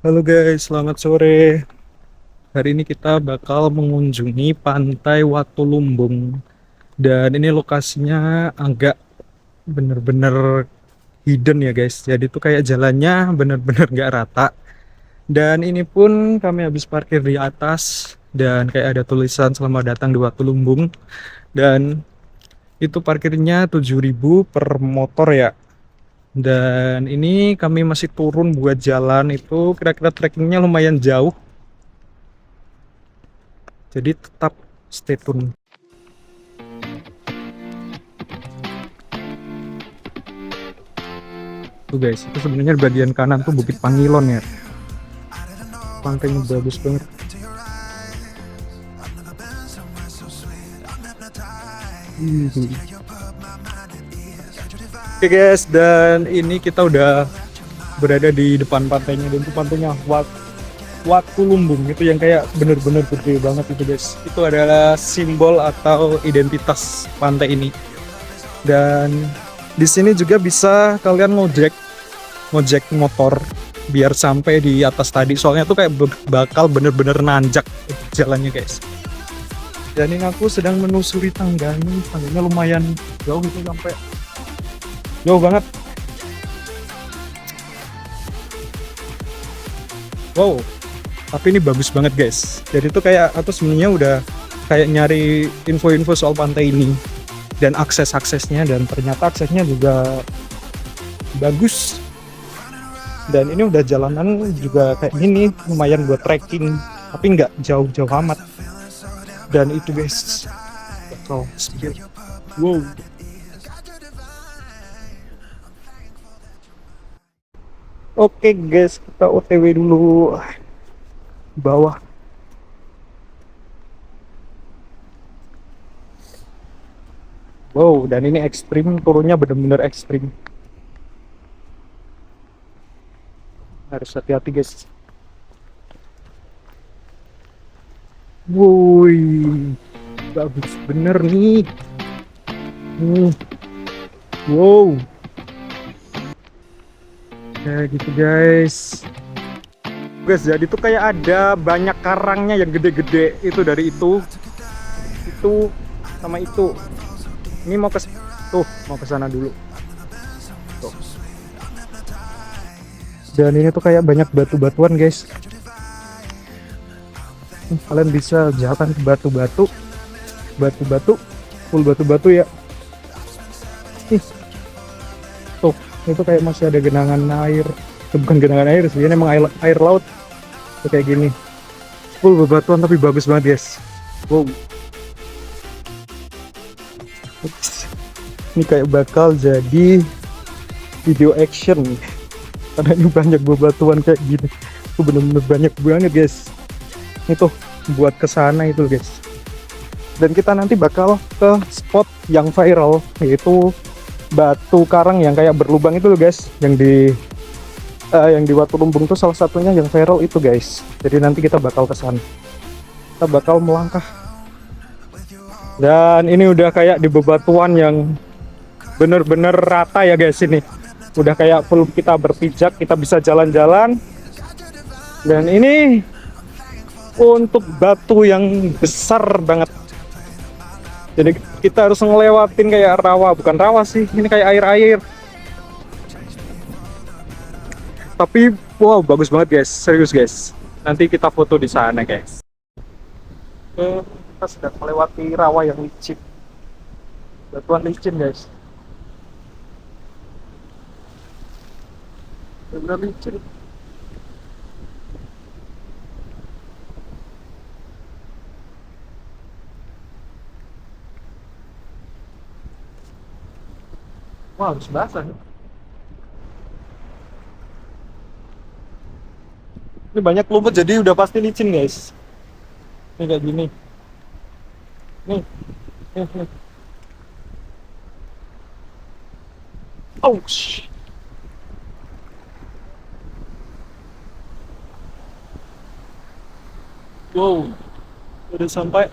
Halo guys, selamat sore. Hari ini kita bakal mengunjungi Pantai Watulumbung. Dan ini lokasinya agak bener-bener hidden ya guys. Jadi tuh kayak jalannya bener-bener gak rata. Dan ini pun kami habis parkir di atas. Dan kayak ada tulisan selamat datang di Watulumbung. Dan itu parkirnya 7.000 per motor ya. Dan ini kami masih turun buat jalan itu kira-kira trekkingnya lumayan jauh. Jadi tetap stay tune. Tuh guys, itu sebenarnya di bagian kanan tuh Bukit Pangilon ya. Pantainya bagus banget. Oke guys, dan ini kita udah berada di depan pantainya, dan itu pantainya Watulumbung itu yang kayak bener-bener gede banget itu guys. Itu adalah simbol atau identitas pantai ini. Dan di sini juga bisa kalian ngojek motor biar sampai di atas tadi, soalnya tuh kayak bakal bener-bener nanjak jalannya guys. Dan ini aku sedang menelusuri tangganya lumayan jauh, itu sampai jauh banget. Wow, tapi ini bagus banget guys. Jadi tuh kayak aku sebenarnya udah kayak nyari info-info soal pantai ini dan akses-aksesnya, dan ternyata aksesnya juga bagus. Dan ini udah jalanan juga kayak gini, lumayan buat trekking, tapi nggak jauh-jauh amat. Dan itu guys, wow, wow. Oke guys, kita OTW dulu bawah. Wow, dan ini ekstrim, turunnya bener-bener ekstrim. Harus hati-hati guys. Woi, bagus bener nih. Hmm, wow, kayak gitu guys. Guys, jadi tuh kayak ada banyak karangnya yang gede-gede itu, dari itu sama itu. Ini mau ke tuh, mau ke sana dulu. Tuh. Dan ini tuh kayak banyak batu-batuan guys. Kalian bisa jalan ke batu-batu, full batu-batu ya. Ih, tuh, itu kayak masih ada genangan air. Itu bukan genangan air sih, ini emang air laut. Tuh kayak gini. Full bebatuan tapi bagus banget guys. Wow. Ups. Ini kayak bakal jadi video action karena ini banyak bebatuan kayak gini. Itu bener-bener banyak banget guys. Itu buat kesana itu guys. Dan kita nanti bakal ke spot yang viral, yaitu batu karang yang kayak berlubang itu loh guys, yang di Watulumbung tuh salah satunya yang viral itu guys. Jadi nanti kita bakal ke sana, kita bakal melangkah. Dan ini udah kayak di bebatuan yang bener-bener rata ya guys. Ini udah kayak full kita berpijak, kita bisa jalan-jalan. Dan ini untuk batu yang besar banget, jadi kita harus ngelewatin kayak rawa, bukan rawa sih, ini kayak air-air. Tapi wow, bagus banget guys, serius guys. Nanti kita foto di sana guys. Oke, kita sudah melewati rawa yang licin, batuan licin guys, benar licin. Wah, harus basah nih. Ini banyak lumut jadi udah pasti licin guys. Ini kayak gini. Nih, nih. Ouch. Wow, udah sampai.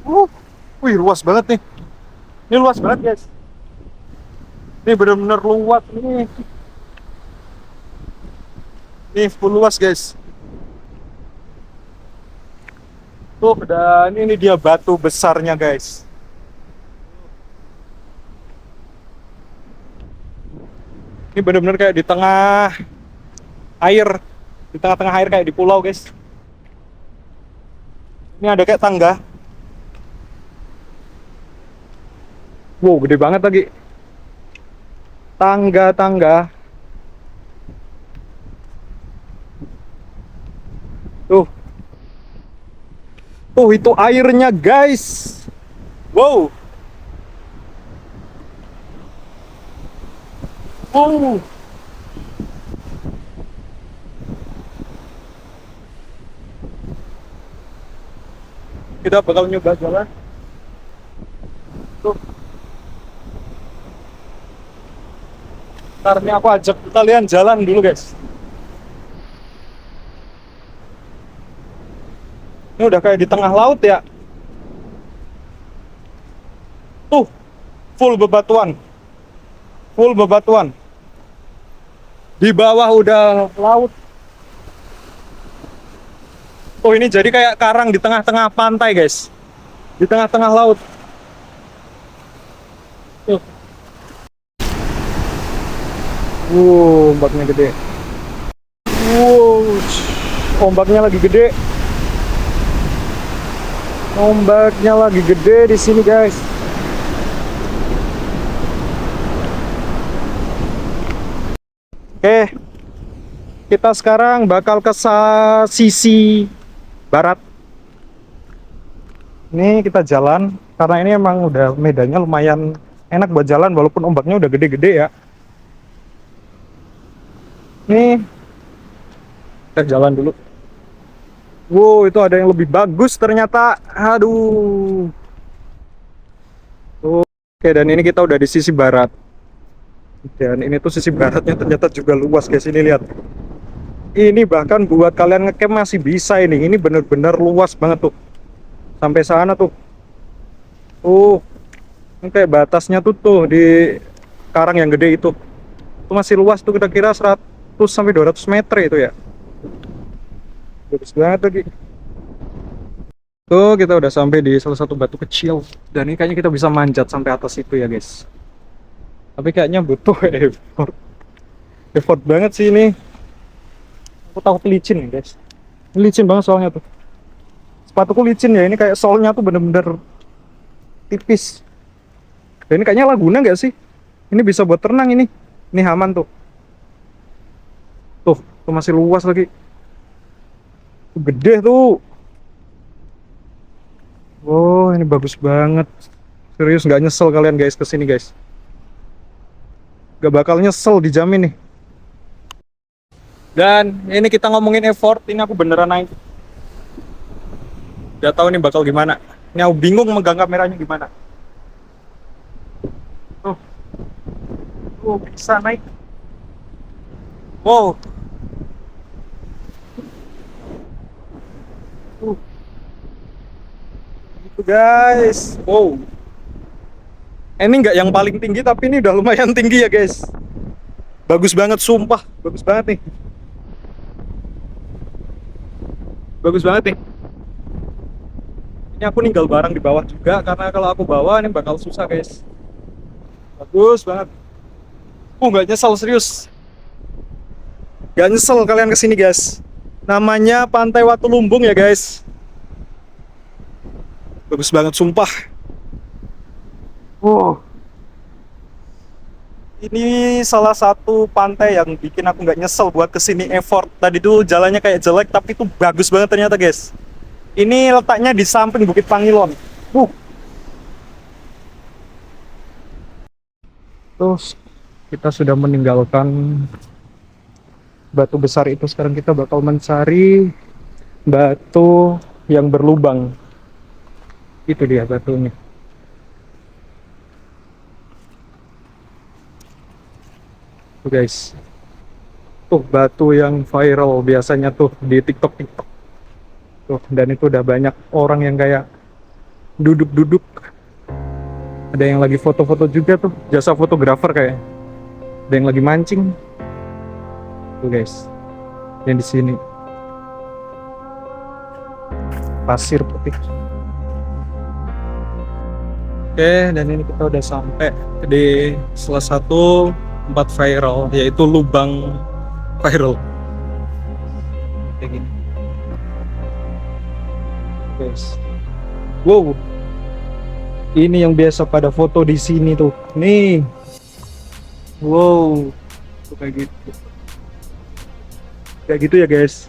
Uh, wih, luas banget nih. Ini luas banget guys. Ini bener-bener luas ini. Nih full luas guys. Tuh, dan ini dia batu besarnya guys. Ini bener-bener kayak di tengah air, di tengah-tengah air kayak di pulau guys. Ini ada kayak tangga. Wow, gede banget lagi. Tangga-tangga. Tuh. Tuh, itu airnya guys. Wow. Wow. Kita bakal nyoba jalan. Tuh. Ntar ini aku ajak kalian jalan dulu guys. Ini udah kayak di tengah laut ya. Tuh, full bebatuan. Full bebatuan. Di bawah udah laut. Oh, ini jadi kayak karang di tengah-tengah pantai guys. Di tengah-tengah laut. Tuh. Ombaknya gede. Wow, ombaknya lagi gede. Ombaknya lagi gede di sini, guys. Oke, kita sekarang bakal ke sisi barat. Ini kita jalan karena ini emang udah medannya lumayan enak buat jalan walaupun ombaknya udah gede-gede ya. Nih, kita jalan dulu. Wow, itu ada yang lebih bagus ternyata. Aduh. Oke, dan ini kita udah di sisi barat. Dan ini tuh sisi baratnya ternyata juga luas guys. Ini lihat. Ini bahkan buat kalian ngecamp masih bisa ini. Ini bener-bener luas banget tuh. Sampai sana tuh. Ini kayak batasnya tuh di karang yang gede itu. Itu masih luas tuh kira-kira 100 sampai 200 meter itu ya. Bagus banget lagi. Tuh kita udah sampai di salah satu batu kecil dan ini kayaknya kita bisa manjat sampai atas itu ya guys. Tapi kayaknya butuh effort banget sih ini. Aku takut licin nih guys. Ini licin banget soalnya tuh. Sepatuku licin ya, ini kayak solnya tuh bener-bener tipis. Dan ini kayaknya Laguna nggak sih? Ini bisa buat renang ini. Ini aman tuh. Tuh masih luas lagi. Tuh, gede tuh. Oh, ini bagus banget. Serius nggak nyesel kalian guys kesini guys. Gak bakal nyesel dijamin nih. Dan ini kita ngomongin effort, ini aku beneran naik. Gak tahu nih bakal gimana. Ini aku bingung megang kameranya gimana. Bisa naik. Wow. Gitu guys. Wow. Ini nggak yang paling tinggi tapi ini udah lumayan tinggi ya guys. Bagus banget sumpah, bagus banget nih. Bagus banget nih. Ini aku ninggal barang di bawah juga karena kalau aku bawa ini bakal susah guys. Bagus banget. Nggak nyesel serius. Nggak nyesel kalian kesini guys. Namanya Pantai Watulumbung ya guys. Bagus banget sumpah. Ini salah satu pantai yang bikin aku nggak nyesel buat kesini effort. Tadi tuh jalannya kayak jelek tapi itu bagus banget ternyata guys. Ini letaknya di samping Bukit Pangilon. Terus kita sudah meninggalkan batu besar itu. Sekarang kita bakal mencari batu yang berlubang. Itu dia batunya. Tuh guys. Tuh batu yang viral biasanya tuh di TikTok. Tuh, dan itu udah banyak orang yang kayak duduk-duduk. Ada yang lagi foto-foto juga tuh, jasa fotografer kayak. Ada yang lagi mancing. Tuh guys, yang di sini pasir putih. Oke, dan ini kita udah sampai di salah satu tempat viral, yaitu lubang viral. Kayak gini. Guys. Wow. Ini yang biasa pada foto di sini tuh. Nih. Wow. Tuh kayak gitu. Kayak gitu ya guys.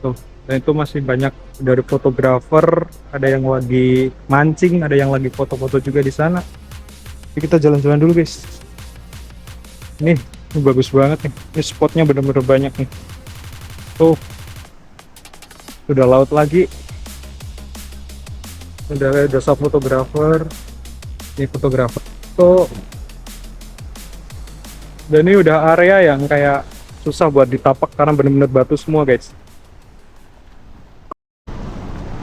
Tuh. Dan itu masih banyak dari fotografer, ada yang lagi mancing, ada yang lagi foto-foto juga di sana. Jadi kita jalan-jalan dulu guys. Ini bagus banget nih. Ini spotnya bener-bener banyak nih. Tuh. Udah laut lagi. Udah jasa fotografer. Ini fotografer. Tuh. Dan ini udah area yang kayak susah buat ditapak karena bener-bener batu semua guys.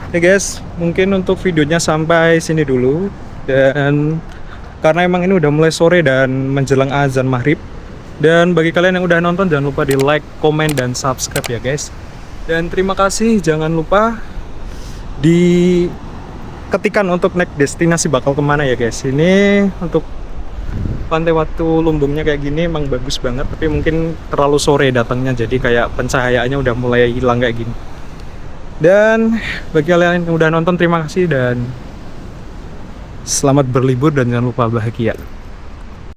Oke guys, mungkin untuk videonya sampai sini dulu. Dan karena emang ini udah mulai sore dan menjelang azan maghrib. Dan bagi kalian yang udah nonton, jangan lupa di like, komen, dan subscribe ya guys. Dan terima kasih, jangan lupa diketikan untuk next destinasi bakal kemana ya guys. Ini untuk Pantai Watu Lumbungnya kayak gini emang bagus banget, tapi mungkin terlalu sore datangnya, jadi kayak pencahayaannya udah mulai hilang kayak gini. Dan bagi kalian yang udah nonton, terima kasih dan selamat berlibur dan jangan lupa bahagia.